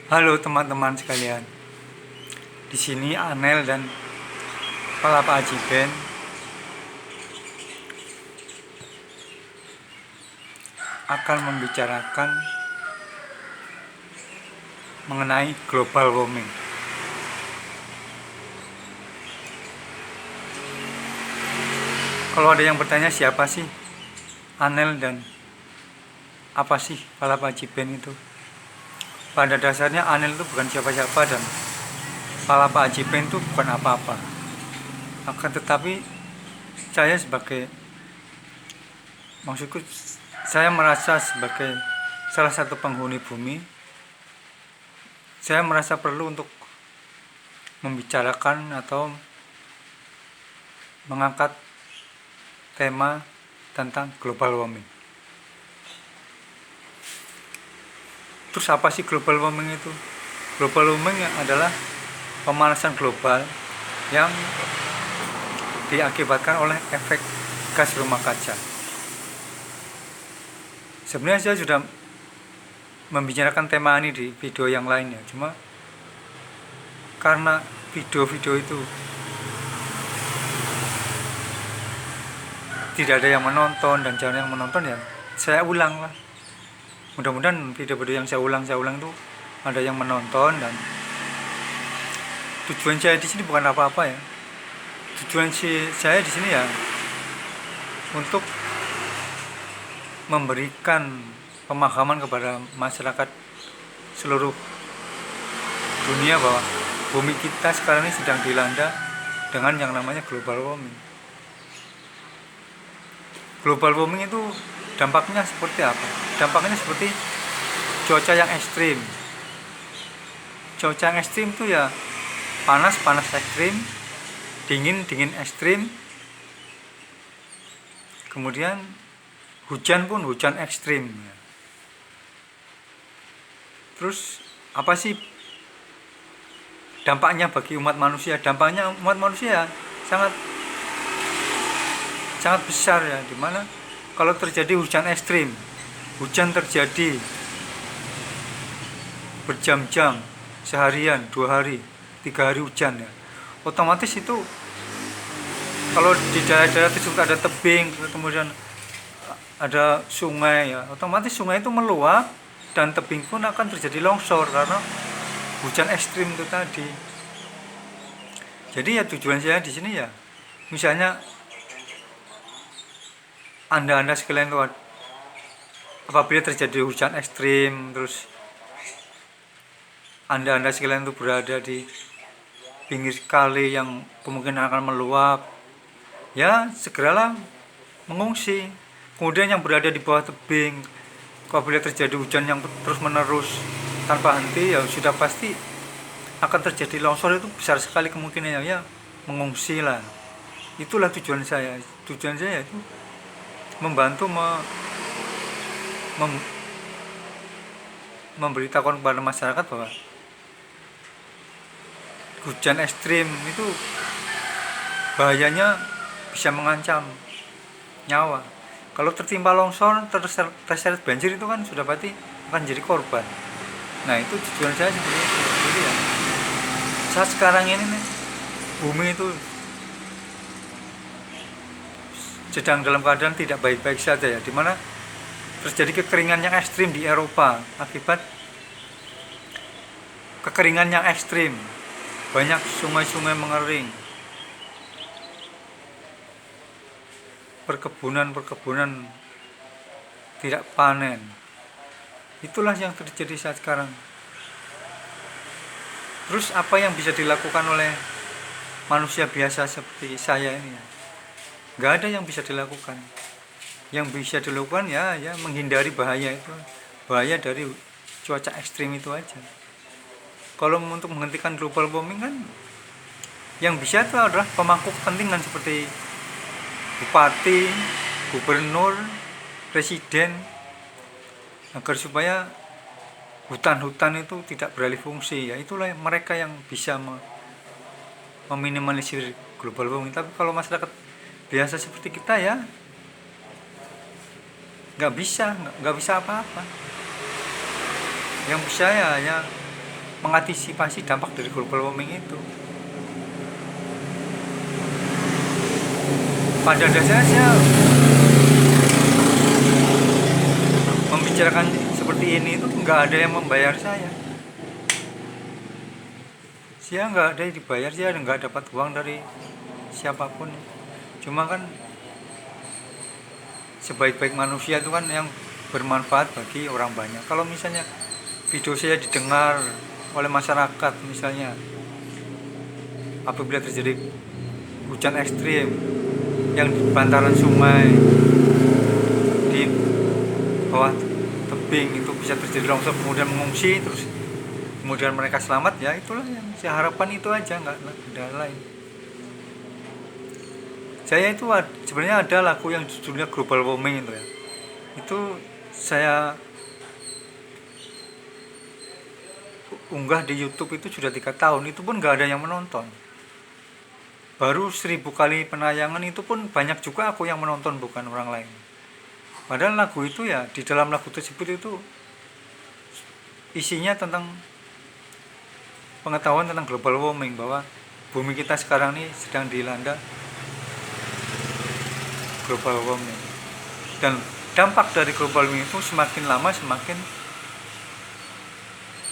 Halo teman-teman sekalian. Di sini Anel dan Kepala Pak Ajiben akan membicarakan mengenai global warming. Kalau ada yang bertanya siapa sih Anel dan apa sih Kepala Pak Ajiben itu? Pada dasarnya Anel itu bukan siapa-siapa dan Kepala Pak Ajiben itu bukan apa-apa. Akan tetapi maksudku saya merasa sebagai salah satu penghuni bumi, saya merasa perlu untuk membicarakan atau mengangkat tema tentang global warming. Terus apa sih global warming itu? Global warming adalah pemanasan global yang diakibatkan oleh efek gas rumah kaca. Sebenarnya saya sudah membicarakan tema ini di video yang lainnya, cuma karena video-video itu tidak ada yang menonton dan jarang yang menonton, ya saya ulang lah. Mudah-mudahan video-video yang saya ulang itu ada yang menonton. Dan tujuan saya di sini bukan apa-apa ya. Tujuan saya di sini ya untuk memberikan pemahaman kepada masyarakat seluruh dunia bahwa bumi kita sekarang ini sedang dilanda dengan yang namanya global warming. Global warming itu dampaknya seperti apa? Dampaknya seperti cuaca yang ekstrim. Cuaca yang ekstrim itu ya panas ekstrim, dingin ekstrim, kemudian hujan ekstrim. Terus apa sih dampaknya bagi umat manusia? Dampaknya umat manusia sangat besar ya, dimana kalau terjadi hujan ekstrim, hujan terjadi berjam-jam, seharian, 2 hari, 3 hari hujan ya, otomatis itu kalau di daerah-daerah tersebut ada tebing, kemudian ada sungai ya, otomatis sungai itu meluap dan tebing pun akan terjadi longsor karena hujan ekstrim itu tadi. Jadi ya tujuan saya di sini ya, misalnya anda sekalian tuh, apabila terjadi hujan ekstrim, terus anda sekalian itu berada di pinggir kali yang kemungkinan akan meluap, ya segeralah mengungsi. Kemudian yang berada di bawah tebing, apabila terjadi hujan yang terus menerus tanpa henti, ya sudah pasti akan terjadi longsor. Itu besar sekali kemungkinannya, ya mengungsi lah. Itulah tujuan saya. Tujuan saya itu membantu memberitakan kepada masyarakat bahwa hujan ekstrim itu bahayanya bisa mengancam nyawa. Kalau tertimpa longsor, terseret banjir, itu kan sudah pasti akan jadi korban. Nah itu tujuan saya seperti itu. Jadi ya saat sekarang ini nih, bumi itu sedang dalam keadaan tidak baik-baik saja ya, dimana terjadi kekeringan yang ekstrim di Eropa. Akibat kekeringan yang ekstrim, banyak sungai-sungai mengering, perkebunan tidak panen. Itulah yang terjadi saat sekarang. Terus apa yang bisa dilakukan oleh manusia biasa seperti saya ini? Nggak ada yang bisa dilakukan. Yang bisa dilakukan ya menghindari bahaya itu, bahaya dari cuaca ekstrim itu aja. Kalau untuk menghentikan global warming kan yang bisa itu adalah pemangku kepentingan seperti bupati, gubernur, presiden, agar supaya hutan-hutan itu tidak beralih fungsi. Ya itulah mereka yang bisa meminimalisir global warming. Tapi kalau masyarakat biasa seperti kita ya nggak bisa apa-apa. Yang bisa ya mengantisipasi dampak dari global warming itu. Pada dasarnya saya membicarakan seperti ini itu nggak ada yang membayar saya. Saya nggak ada yang dibayar, saya nggak dapat uang dari siapapun. Cuma kan sebaik-baik manusia itu kan yang bermanfaat bagi orang banyak. Kalau misalnya video saya didengar oleh masyarakat, misalnya apabila terjadi hujan ekstrim yang di bantaran sungai, di bawah tebing itu bisa terjadi longsor, kemudian mengungsi, terus kemudian mereka selamat, ya itulah yang saya harapkan, itu aja, nggak ada lain. Saya itu sebenarnya ada lagu yang judulnya Global Warming itu ya. Itu saya unggah di YouTube itu sudah 3 tahun, itu pun nggak ada yang menonton. Baru 1000 kali penayangan itu pun banyak juga aku yang menonton, bukan orang lain. Padahal lagu itu ya, di dalam lagu tersebut itu isinya tentang pengetahuan tentang global warming, bahwa bumi kita sekarang ini sedang dilanda global warming, dan dampak dari global warming itu semakin lama semakin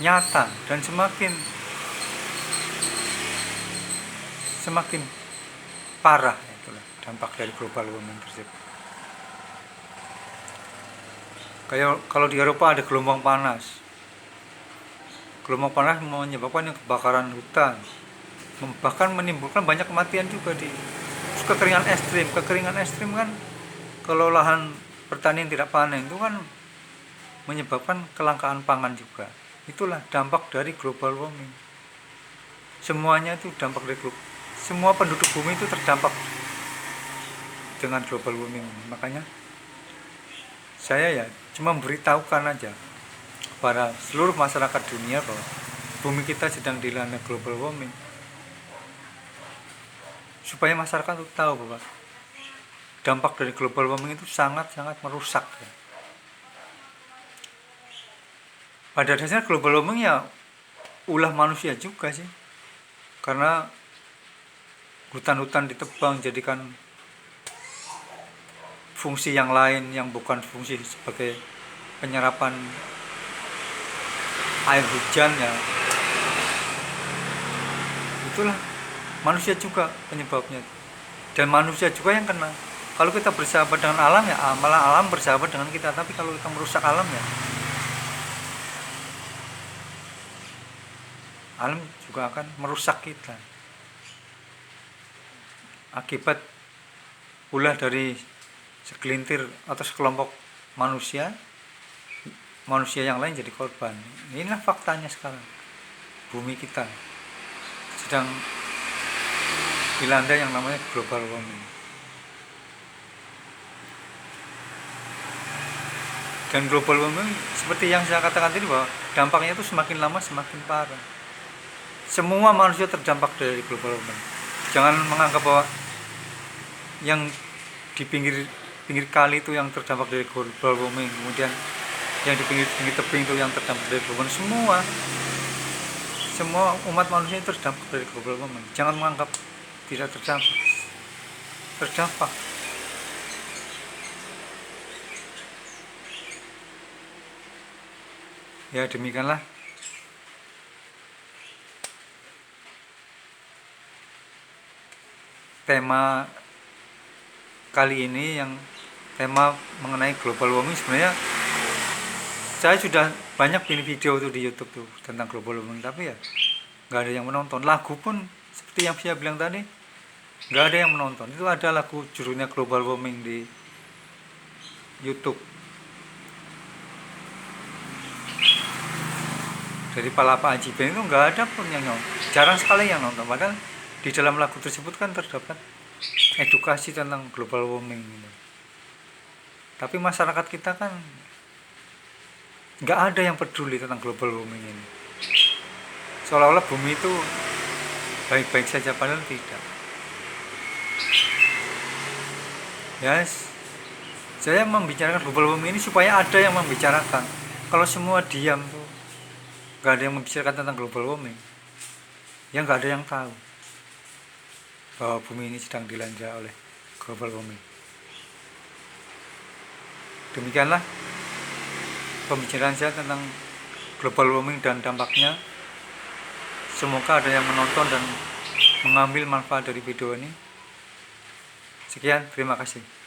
nyata dan semakin parah. Itulah dampak dari global warming tersebut. Kayak kalau di Eropa ada gelombang panas menyebabkan kebakaran hutan, bahkan menimbulkan banyak kematian juga. Kekeringan ekstrim kan, kalau lahan pertanian tidak panen itu kan menyebabkan kelangkaan pangan juga. Itulah dampak dari global warming. Semuanya itu dampak dari semua penduduk bumi itu terdampak dengan global warming. Makanya saya ya cuma memberitahukan aja kepada seluruh masyarakat dunia bahwa bumi kita sedang dilanda global warming, supaya masyarakat itu tahu bahwa dampak dari global warming itu sangat-sangat merusak ya. Pada dasarnya global warming ya ulah manusia juga sih, karena hutan-hutan ditebang jadikan fungsi yang lain yang bukan fungsi sebagai penyerapan air hujan ya. Itulah manusia juga penyebabnya, dan manusia juga yang kena. Kalau kita bersahabat dengan alam ya malah alam bersahabat dengan kita, tapi kalau kita merusak alam ya alam juga akan merusak kita. Akibat ulah dari segelintir atau sekelompok manusia yang lain jadi korban. Inilah faktanya sekarang. Bumi kita sedang dilanda yang namanya global warming. Dan global warming seperti yang saya katakan tadi, bahwa dampaknya itu semakin lama semakin parah. Semua manusia terdampak dari global warming. Jangan menganggap bahwa yang di pinggir kali itu yang terdampak dari global warming, kemudian yang di pinggir tebing itu yang terdampak dari global warming. Semua umat manusia itu terdampak dari global warming. Jangan menganggap tidak terdampak. Ya demikianlah tema kali ini, yang tema mengenai global warming. Sebenarnya saya sudah banyak bikin video tuh di YouTube tuh tentang global warming, tapi ya nggak ada yang menonton. Lagu pun seperti yang saya bilang tadi, nggak ada yang menonton. Itu ada lagu judulnya Global Warming di YouTube dari Palapa Aji Band, itu nggak ada pun yang nonton, jarang sekali yang nonton. Padahal di dalam lagu tersebut kan terdapat edukasi tentang global warming gitu. Tapi masyarakat kita kan nggak ada yang peduli tentang global warming ini. Seolah-olah bumi itu baik-baik saja, padahal tidak. Yes, saya membicarakan global warming ini supaya ada yang membicarakan. Kalau semua diam tuh nggak ada yang membicarakan tentang global warming, yang nggak ada yang tahu bahwa bumi ini sedang dilanda oleh global warming. Demikianlah pembicaraan saya tentang global warming dan dampaknya. Semoga ada yang menonton dan mengambil manfaat dari video ini. Sekian, terima kasih.